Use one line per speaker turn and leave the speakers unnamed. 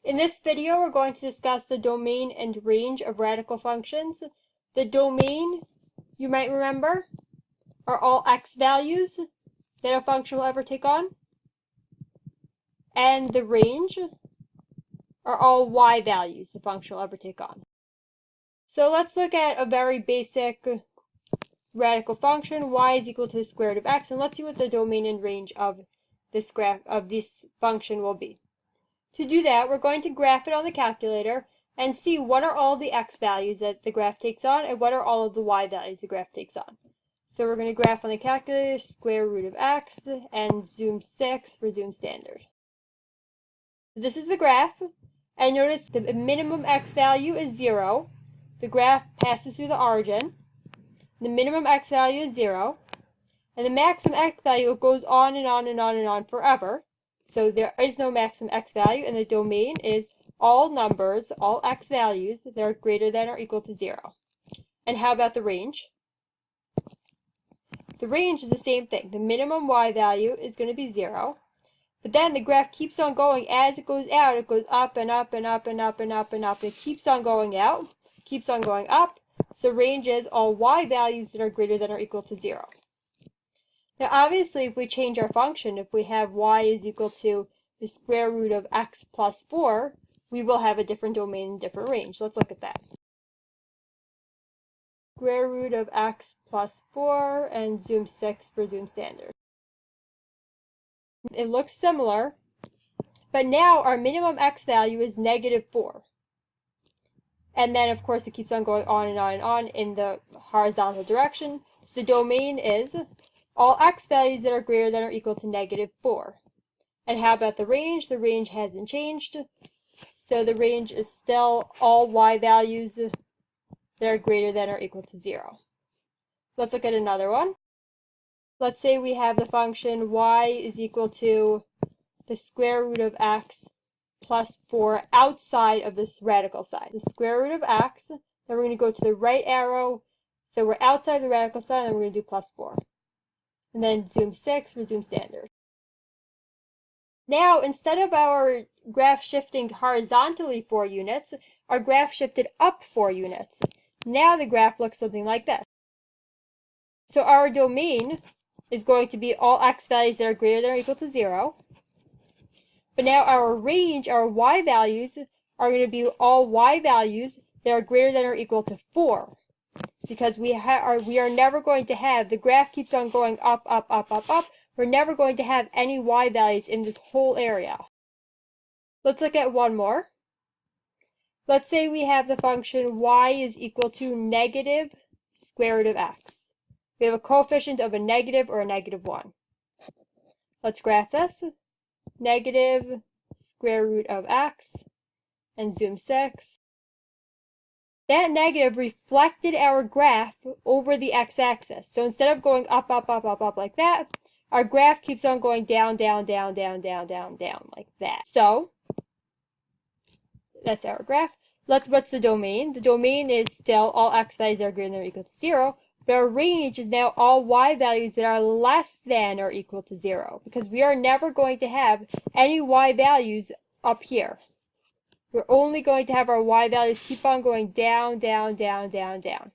In this video, we're going to discuss the domain and range of radical functions. The domain, you might remember, are all x values that a function will ever take on. And the range are all y values the function will ever take on. So let's look at a very basic radical function. Y is equal to the square root of x, and let's see what the domain and range of this graph of this function will be. To do that, we're going to graph it on the calculator and see what are all the x values that the graph takes on and what are all of the y values the graph takes on. So we're going to graph on the calculator square root of x and zoom 6 for zoom standard. This is the graph, and notice the minimum x value is 0. The graph passes through the origin. The minimum x value is 0, and the maximum x value goes on and on and on and on forever. So there is no maximum x value, and the domain is all numbers, all x values that are greater than or equal to 0. And how about the range? The range is the same thing. The minimum y value is going to be 0, but then the graph keeps on going. As it goes out, it goes up and up and up and up and up and up. It keeps on going out, keeps on going up. So the range is all y values that are greater than or equal to 0. Now obviously if we change our function, if we have y is equal to the square root of x plus 4, we will have a different domain and different range. Let's look at that. Square root of x plus 4 and zoom 6 for zoom standard. It looks similar, but now our minimum x value is negative 4. And then of course it keeps on going on and on and on in the horizontal direction. So the domain is all x values that are greater than or equal to negative 4. And how about the range? The range hasn't changed. So the range is still all y values that are greater than or equal to 0. Let's look at another one. Let's say we have the function y is equal to the square root of x plus 4 outside of this radical side. The square root of x, then we're going to go to the right arrow. So we're outside the radical side, and then we're going to do plus 4. And then zoom 6 for zoom standard. Now, instead of our graph shifting horizontally 4 units, our graph shifted up 4 units. Now the graph looks something like this. So our domain is going to be all x values that are greater than or equal to 0. But now our range, our y values, are going to be all y values that are greater than or equal to 4. Because we are never going to have, the graph keeps on going up, up, up, up, up. We're never going to have any y values in this whole area. Let's look at one more. Let's say we have the function y is equal to negative square root of x. We have a coefficient of a negative or a negative 1. Let's graph this. Negative square root of x and zoom 6. That negative reflected our graph over the x-axis. So instead of going up, up, up, up, up like that, our graph keeps on going down, down, down, down, down, down, down like that. So that's our graph. What's the domain? The domain is still all x values that are greater than or equal to 0. But our range is now all y values that are less than or equal to 0. Because we are never going to have any y values up here. We're only going to have our y values keep on going down, down, down, down, down.